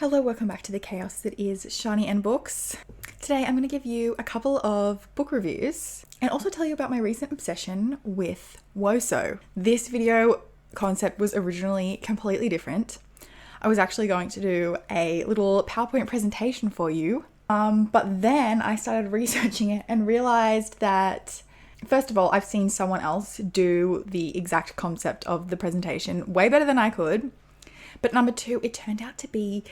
Hello, welcome back to the chaos that is Shani and Books. Today I'm going to give you a couple of book reviews and also tell you about my recent obsession with woso. This video concept was originally completely different. I was actually going to do a little PowerPoint presentation for you, but then I started researching it and realized that first of all, I've seen someone else do the exact concept of the presentation way better than I could. But number two, it turned out to be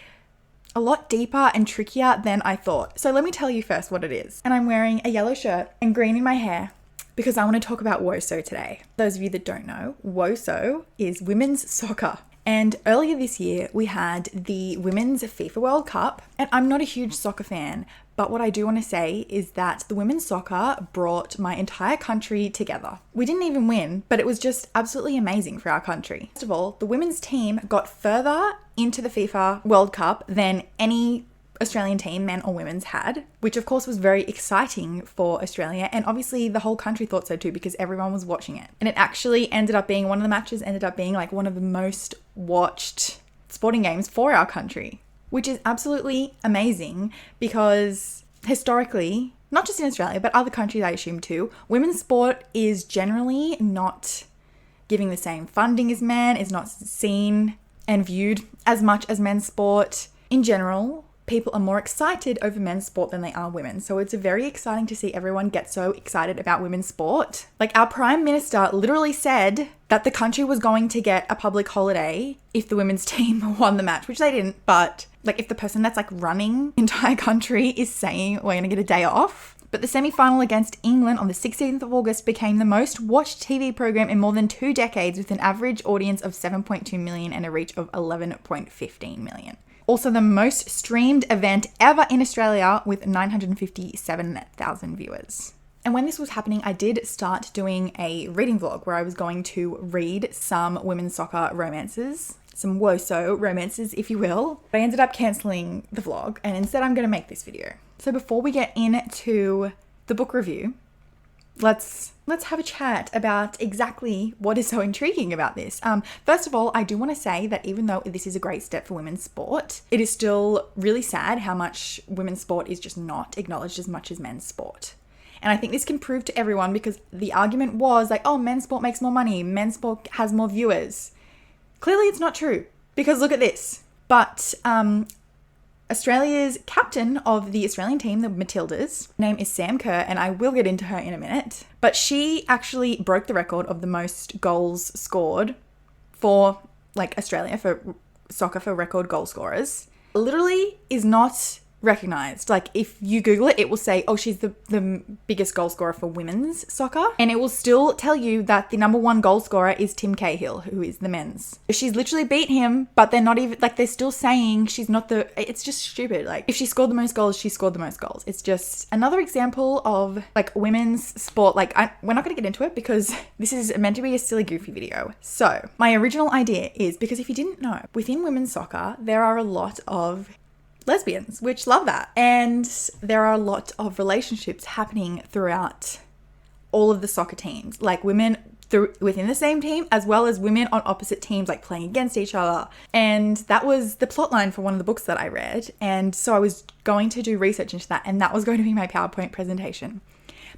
a lot deeper and trickier than I thought. So let me tell you first what it is. And I'm wearing a yellow shirt and green in my hair because I want to talk about woso today. Those of you that don't know, woso is women's soccer. And earlier this year, we had the Women's FIFA World Cup. And I'm not a huge soccer fan, but what I do want to say is that the women's soccer brought my entire country together. We didn't even win, but it was just absolutely amazing for our country. First of all, the women's team got further into the FIFA World Cup than any Australian team, men or women's, had, which of course was very exciting for Australia, and obviously the whole country thought so too because everyone was watching it. And it actually ended up being one of the matches ended up being like one of the most watched sporting games for our country, which is absolutely amazing because historically, not just in Australia but other countries I assume too, women's sport is generally not giving the same funding as men, is not seen and viewed as much as men's sport. In general, people are more excited over men's sport than they are women. So it's very exciting to see everyone get so excited about women's sport. Like our Prime Minister literally said that the country was going to get a public holiday if the women's team won the match, which they didn't. But like if the person that's like running the entire country is saying we're going to get a day off. But the semi-final against England on the 16th of August became the most watched TV program in more than 2 decades with an average audience of 7.2 million and a reach of 11.15 million. Also the most streamed event ever in Australia with 957,000 viewers. And when this was happening, I did start doing a reading vlog where I was going to read some women's soccer romances, some woso romances, if you will. But I ended up cancelling the vlog and instead I'm going to make this video. So before we get into the book review, let's have a chat about exactly what is so intriguing about this. First of all, I do want to say that even though this is a great step for women's sport, it is still really sad how much women's sport is just not acknowledged as much as men's sport. And I think this can prove to everyone because the argument was like, oh, men's sport makes more money, men's sport has more viewers. Clearly it's not true because look at this. But Australia's captain of the Australian team, the Matildas, name is Sam Kerr, and I will get into her in a minute. But she actually broke the record of the most goals scored for like Australia for soccer for record goal scorers. Literally is not recognized. Like if you Google it, it will say, oh, she's the biggest goal scorer for women's soccer. And it will still tell you that the number 1 goal scorer is Tim Cahill, who is the men's. She's literally beat him, but they're not even, like they're still saying she's not the, it's just stupid. Like if she scored the most goals, she scored the most goals. It's just another example of like women's sport. Like we're not going to get into it because this is meant to be a silly, goofy video. So my original idea is because if you didn't know, within women's soccer, there are a lot of lesbians, which love that. And there are a lot of relationships happening throughout all of the soccer teams, like women within the same team, as well as women on opposite teams, like playing against each other. And that was the plotline for one of the books that I read. And so I was going to do research into that, and that was going to be my PowerPoint presentation.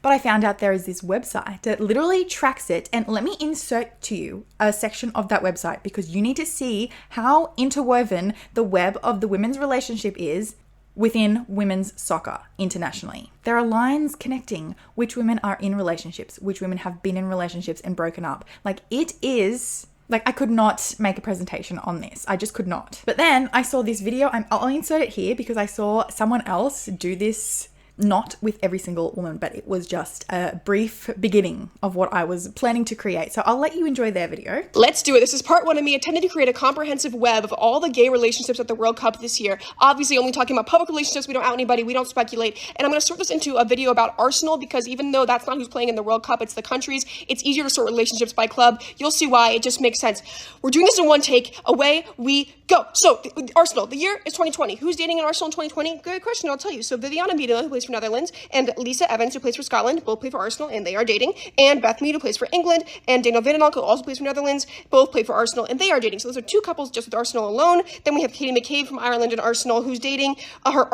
But I found out there is this website that literally tracks it. And let me insert to you a section of that website because you need to see how interwoven the web of the women's relationship is within women's soccer internationally. There are lines connecting which women are in relationships, which women have been in relationships and broken up. Like it is, like I could not make a presentation on this. I just could not. But then I saw this video, and I'll insert it here because I saw someone else do this. Not with every single woman, but it was just a brief beginning of what I was planning to create. So I'll let you enjoy their video. Let's do it. This is part 1 of me attempting to create a comprehensive web of all the gay relationships at the World Cup this year. Obviously only talking about public relationships. We don't out anybody. We don't speculate. And I'm going to sort this into a video about Arsenal because even though that's not who's playing in the World Cup, it's the countries. It's easier to sort relationships by club. You'll see why. It just makes sense. We're doing this in one take. Away we Go. So, Arsenal, the year is 2020. Who's dating in Arsenal in 2020? Good question, I'll tell you. So, Viviana Miedema, who plays for Netherlands, and Lisa Evans, who plays for Scotland, both play for Arsenal, and they are dating. And Beth Mead, who plays for England, and Daniel Vandenonk, who also plays for Netherlands, both play for Arsenal, and they are dating. So, those are two couples just with Arsenal alone. Then we have Katie McCabe from Ireland and Arsenal, who's dating her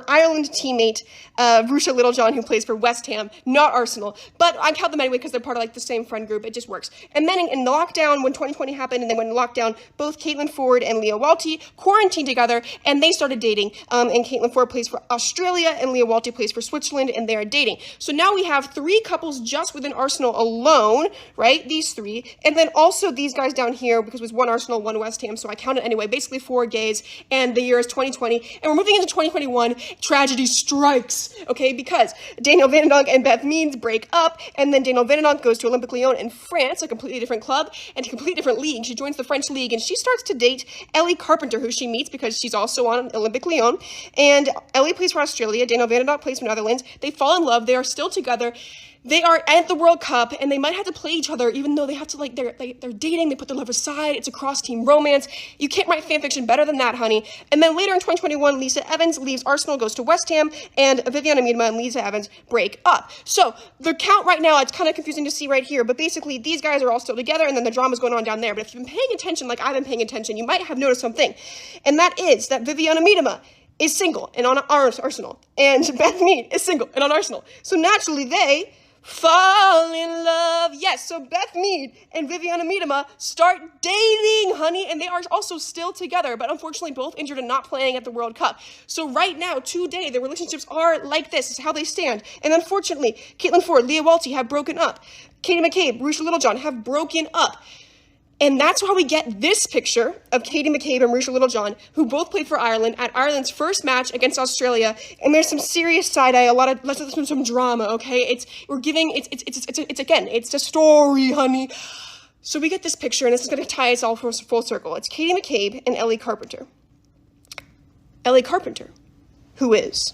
Ireland teammate, Rusha Littlejohn, who plays for West Ham, not Arsenal. But I count them anyway because they're part of like the same friend group. It just works. And then in the lockdown, when 2020 happened, and then when lockdown, both Caitlin Ford and Leah Walty quarantined together, and they started dating. And Caitlin Ford plays for Australia, and Leah Walty plays for Switzerland, and they are dating. So now we have 3 couples just within Arsenal alone, right? These 3. And then also these guys down here, because it was 1 Arsenal, 1 West Ham, so I counted anyway, basically 4 gays, and the year is 2020. And we're moving into 2021. Tragedy strikes, okay? Because Daniel Vandenonk and Beth Mead break up, and then Daniel Vandenonk goes to Olympique Lyon in France, a completely different club, and a completely different league. She joins the French league, and she starts to date Ellie Carpenter, who she meets because she's also on Olympique Lyon. And Ellie plays for Australia. Daniel Vandenonk plays for Netherlands. They fall in love. They are still together. They are at the World Cup, and they might have to play each other, even though they have to, like, they're dating, they put their love aside, it's a cross-team romance. You can't write fanfiction better than that, honey. And then later in 2021, Lisa Evans leaves Arsenal, goes to West Ham, and Viviana Miedema and Lisa Evans break up. So, the count right now, it's kind of confusing to see right here, but basically, these guys are all still together, and then the drama's going on down there. But if you've been paying attention, like I've been paying attention, you might have noticed something, and that is that Viviana Miedema is single and on Arsenal, and Beth Mead is single and on Arsenal. So naturally, they fall in love. Yes, so Beth Mead and Viviana Miedema start dating, honey, and they are also still together, but unfortunately both injured and not playing at the World Cup. So right now, today, their relationships are like this. This is how they stand. And unfortunately, Caitlin Ford, Leah Walty have broken up. Katie McCabe, Rusha Littlejohn have broken up. And that's how we get this picture of Katie McCabe and Rusha Littlejohn, who both played for Ireland at Ireland's first match against Australia. And there's some serious side-eye, some drama, okay? It's a story, honey. So we get this picture, and this is going to tie us all full circle. It's Katie McCabe and Ellie Carpenter. Ellie Carpenter, who is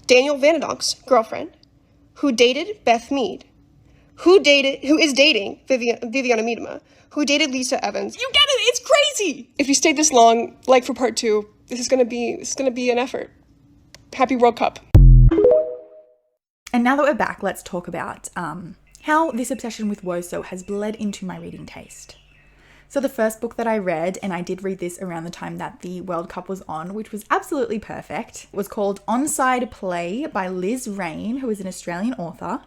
Daniel Vandendonk's girlfriend, who dated Beth Mead, who is dating Viviana Miedema, who dated Lisa Evans. You get it, it's crazy! If you stayed this long, like for part 2, this is gonna be an effort. Happy World Cup. And now that we're back, let's talk about how this obsession with woso has bled into my reading taste. So the first book that I read, and I did read this around the time that the World Cup was on, which was absolutely perfect, was called Onside Play by Liz Rain, who is an Australian author.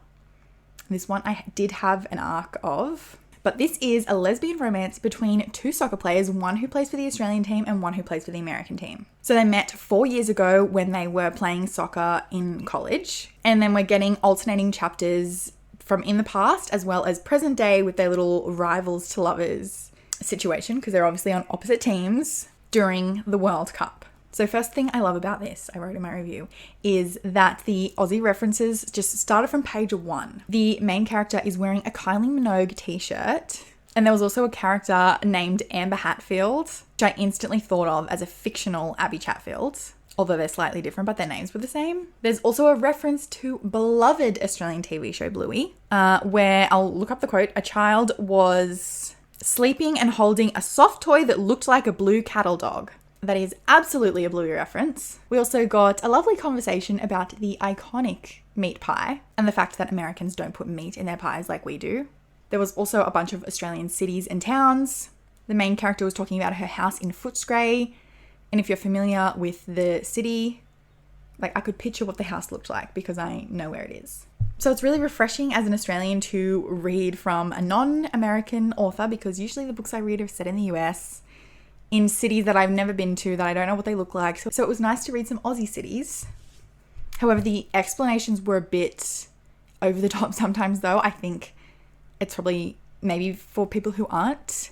This one I did have an arc of. But this is a lesbian romance between 2 soccer players, one who plays for the Australian team and one who plays for the American team. So they met 4 years ago when they were playing soccer in college. And then we're getting alternating chapters from in the past as well as present day with their little rivals to lovers situation, because they're obviously on opposite teams during the World Cup. So first thing I love about this, I wrote in my review, is that the Aussie references just started from page 1. The main character is wearing a Kylie Minogue t-shirt, and there was also a character named Amber Hatfield, which I instantly thought of as a fictional Abby Chatfield, although they're slightly different, but their names were the same. There's also a reference to beloved Australian TV show Bluey, where, I'll look up the quote, a child was sleeping and holding a soft toy that looked like a blue cattle dog. That is absolutely a Bluey reference. We also got a lovely conversation about the iconic meat pie and the fact that Americans don't put meat in their pies like we do. There was also a bunch of Australian cities and towns. The main character was talking about her house in Footscray. And if you're familiar with the city, like I could picture what the house looked like because I know where it is. So it's really refreshing as an Australian to read from a non-American author, because usually the books I read are set in the US, in cities that I've never been to, that I don't know what they look like. So it was nice to read some Aussie cities. However, the explanations were a bit over the top sometimes though. I think it's probably maybe for people who aren't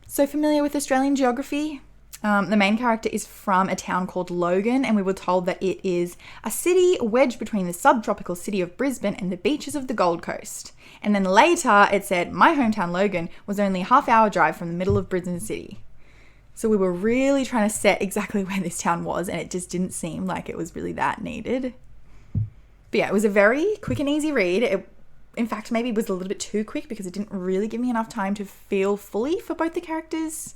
so familiar with Australian geography. The main character is from a town called Logan, and we were told that it is a city wedged between the subtropical city of Brisbane and the beaches of the Gold Coast. And then later it said, my hometown Logan was only a half-hour drive from the middle of Brisbane City. So we were really trying to set exactly where this town was, and it just didn't seem like it was really that needed. But yeah, it was a very quick and easy read. It, in fact, maybe was a little bit too quick because it didn't really give me enough time to feel fully for both the characters.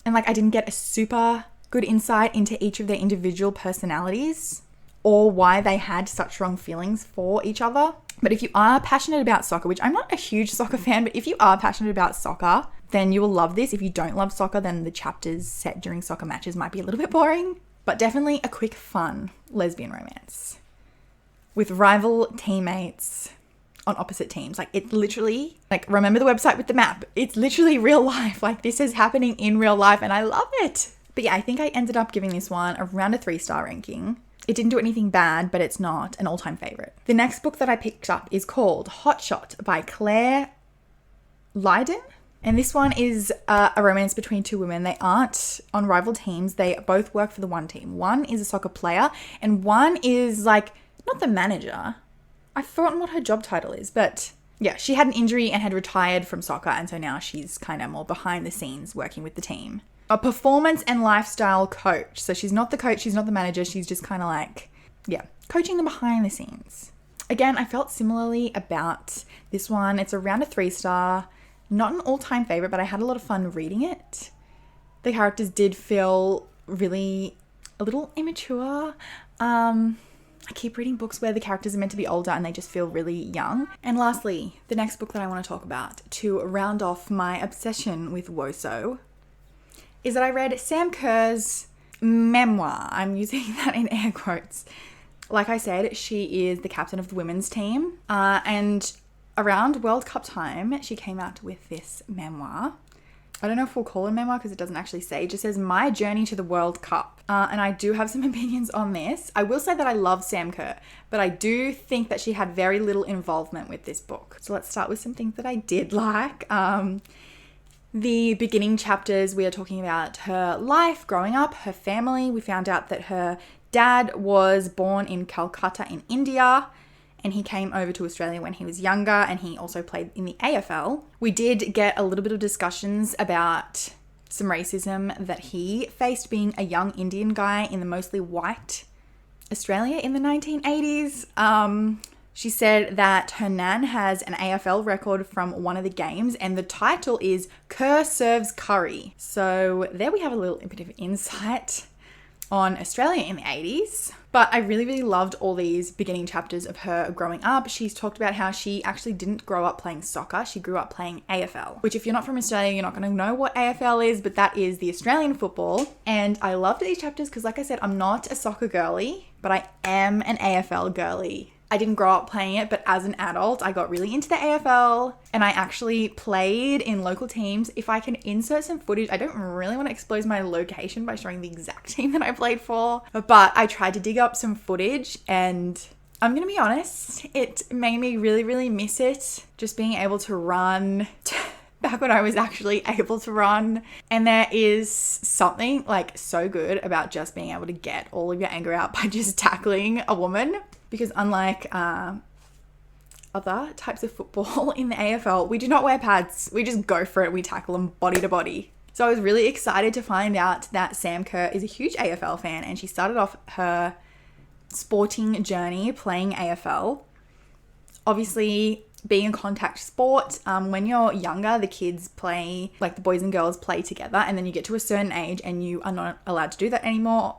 And like I didn't get a super good insight into each of their individual personalities or why they had such strong feelings for each other. But if you are passionate about soccer, which I'm not a huge soccer fan, but if you are passionate about soccer, then you will love this. If you don't love soccer, then the chapters set during soccer matches might be a little bit boring, but definitely a quick, fun lesbian romance with rival teammates on opposite teams. Like it's literally, like remember the website with the map? It's literally real life. Like this is happening in real life and I love it. But yeah, I think I ended up giving this one around a 3-star ranking. It didn't do anything bad, but it's not an all-time favorite. The next book that I picked up is called Hot Shot by Claire Lydon. And this one is a romance between two women. They aren't on rival teams. They both work for the one team. One is a soccer player and one is like, not the manager. I've forgotten what her job title is, but yeah, she had an injury and had retired from soccer. And so now she's kind of more behind the scenes working with the team. A performance and lifestyle coach. So she's not the coach, she's not the manager. She's just kind of like, yeah, coaching them behind the scenes. Again, I felt similarly about this one. It's around a 3-star. Not an all-time favorite, but I had a lot of fun reading it. The characters did feel really a little immature. I keep reading books where the characters are meant to be older and they just feel really young. And lastly, the next book that I want to talk about to round off my obsession with woso is that I read Sam Kerr's memoir. I'm using that in air quotes. Like I said, she is the captain of the women's team. And around World Cup time, she came out with this memoir. I don't know if we'll call it a memoir because it doesn't actually say. It just says, My Journey to the World Cup. And I do have some opinions on this. I will say that I love Sam Kerr, but I do think that she had very little involvement with this book. So let's start with some things that I did like. The beginning chapters, we are talking about her life growing up, her family. We found out that her dad was born in Calcutta in India, and he came over to Australia when he was younger, and he also played in the AFL. We did get a little bit of discussions about some racism that he faced being a young Indian guy in the mostly white Australia in the 1980s. She said that her nan has an AFL record from one of the games, and the title is Kerr Serves Curry. So there we have a little bit of insight on Australia in the 80s. But I really, really loved all these beginning chapters of her growing up. She's talked about how she actually didn't grow up playing soccer. She grew up playing AFL, which if you're not from Australia, you're not going to know what AFL is, but that is the Australian football. And I loved these chapters because, like I said, I'm not a soccer girly, but I am an AFL girly. I didn't grow up playing it, but as an adult, I got really into the AFL and I actually played in local teams. If I can insert some footage, I don't really want to expose my location by showing the exact team that I played for, but I tried to dig up some footage and I'm going to be honest, it made me really, really miss it. Just being able to run back when I was actually able to run. And there is something like so good about just being able to get all of your anger out by just tackling a woman. Because unlike other types of football in the AFL, we do not wear pads. We just go for it. We tackle them body to body. So I was really excited to find out that Sam Kerr is a huge AFL fan, and she started off her sporting journey playing AFL. Obviously, being a contact sport, when you're younger, the kids play, like the boys and girls play together, and then you get to a certain age and you are not allowed to do that anymore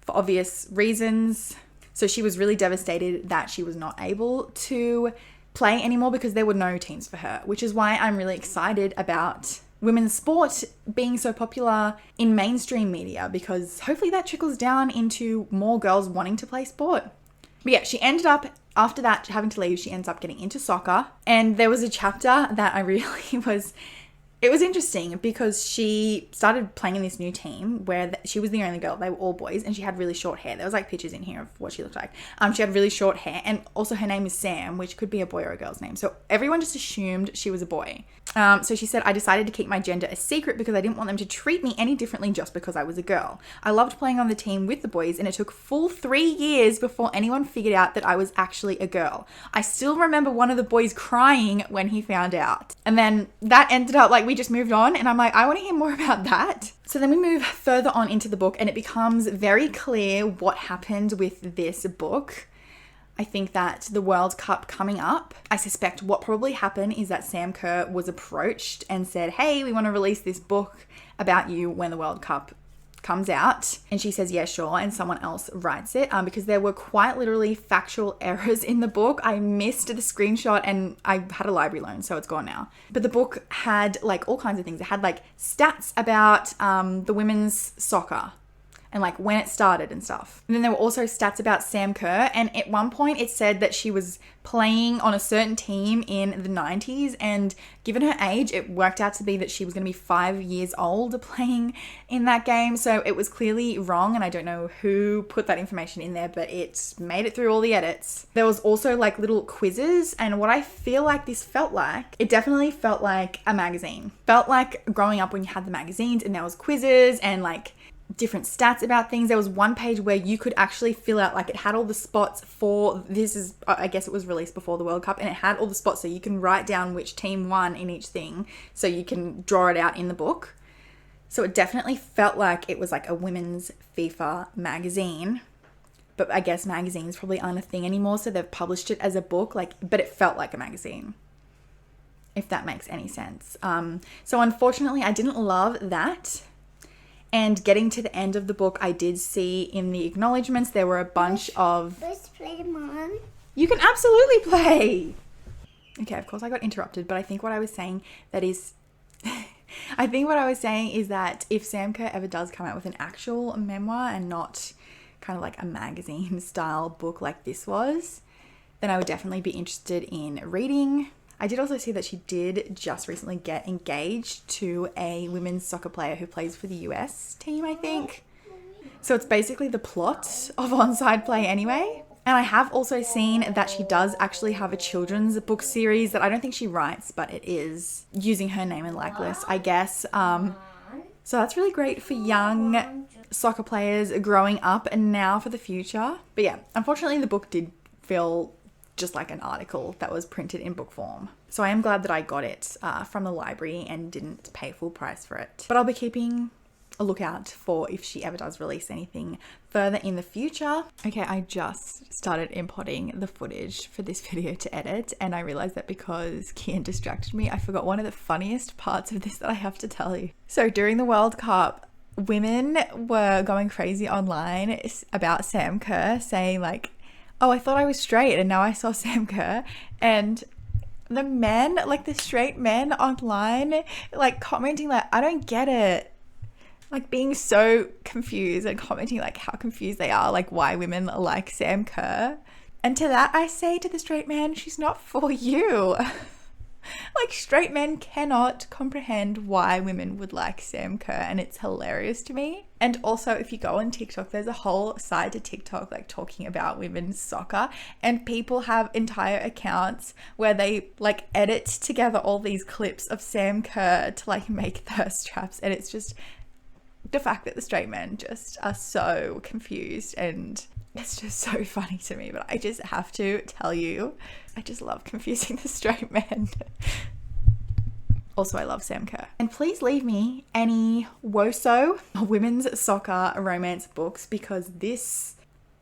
for obvious reasons. So she was really devastated that she was not able to play anymore because there were no teams for her, which is why I'm really excited about women's sport being so popular in mainstream media, because hopefully that trickles down into more girls wanting to play sport. But yeah, she ended up, after that, having to leave, she ends up getting into soccer. And there was a chapter that I really it was interesting because she started playing in this new team where she was the only girl. They were all boys and she had really short hair. There was like pictures in here of what she looked like. She had really short hair, and also her name is Sam, which could be a boy or a girl's name. So everyone just assumed she was a boy. So she said, I decided to keep my gender a secret because I didn't want them to treat me any differently just because I was a girl. I loved playing on the team with the boys, and it took full 3 years before anyone figured out that I was actually a girl. I still remember one of the boys crying when he found out. And then that ended up like we just moved on, and I'm like, I want to hear more about that. So then we move further on into the book, and it becomes very clear what happened with this book. I think that the World Cup coming up, I suspect what probably happened is that Sam Kerr was approached and said, hey, we want to release this book about you when the World Cup comes out. And she says, yeah, sure. And someone else writes it because there were quite literally factual errors in the book. I missed the screenshot and I had a library loan, so it's gone now. But the book had like all kinds of things. It had like stats about the women's soccer and like when it started and stuff. And then there were also stats about Sam Kerr. And at one point it said that she was playing on a certain team in the 90s. And given her age, it worked out to be that she was going to be 5 years old playing in that game. So it was clearly wrong. And I don't know who put that information in there, but it made it through all the edits. There was also like little quizzes. And what I feel like this felt like, it definitely felt like a magazine. Felt like growing up when you had the magazines and there was quizzes and like different stats about things. There was one page where you could actually fill out, like it had all the spots for, this is, I guess it was released before the World Cup, and it had all the spots so you can write down which team won in each thing so you can draw it out in the book. So it definitely felt like it was like a women's FIFA magazine, but I guess magazines probably aren't a thing anymore, so they've published it as a book, like, but it felt like a magazine, if that makes any sense. So unfortunately I didn't love that. And getting to the end of the book, I did see in the acknowledgements, there were a bunch of... Let's play, Mom. You can absolutely play. Okay, of course I got interrupted, but I think what I was saying is that if Sam Kerr ever does come out with an actual memoir and not kind of like a magazine style book like this was, then I would definitely be interested in reading. I did also see that she did just recently get engaged to a women's soccer player who plays for the US team, I think. So it's basically the plot of Onside Play anyway. And I have also seen that she does actually have a children's book series that I don't think she writes, but it is using her name and likeness, I guess. So that's really great for young soccer players growing up and now for the future. But yeah, unfortunately the book did feel just like an article that was printed in book form. So I am glad that I got it from the library and didn't pay full price for it. But I'll be keeping a lookout for if she ever does release anything further in the future. Okay, I just started importing the footage for this video to edit, and I realized that because Kian distracted me, I forgot one of the funniest parts of this that I have to tell you. So during the World Cup, women were going crazy online about Sam Kerr, saying like, oh, I thought I was straight and now I saw Sam Kerr. And the men, like the straight men online, like commenting like, I don't get it. Like being so confused and commenting like how confused they are, like why women like Sam Kerr. And to that I say to the straight man, she's not for you. Like straight men cannot comprehend why women would like Sam Kerr, and it's hilarious to me. And also if you go on TikTok, there's a whole side to TikTok like talking about women's soccer, and people have entire accounts where they like edit together all these clips of Sam Kerr to like make thirst traps, and it's just the fact that the straight men just are so confused, and it's just so funny to me. But I just have to tell you, I just love confusing the straight men. Also, I love Sam Kerr. And please leave me any woso women's soccer romance books, because this,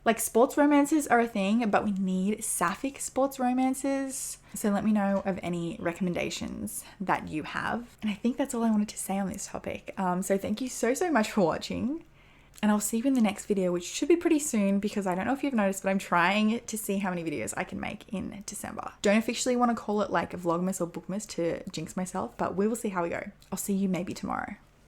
like, sports romances are a thing, but we need sapphic sports romances. So let me know of any recommendations that you have. And I think that's all I wanted to say on this topic. So thank you so much for watching. And I'll see you in the next video, which should be pretty soon, because I don't know if you've noticed, but I'm trying to see how many videos I can make in December. Don't officially want to call it like a vlogmas or bookmas to jinx myself, but we will see how we go. I'll see you maybe tomorrow.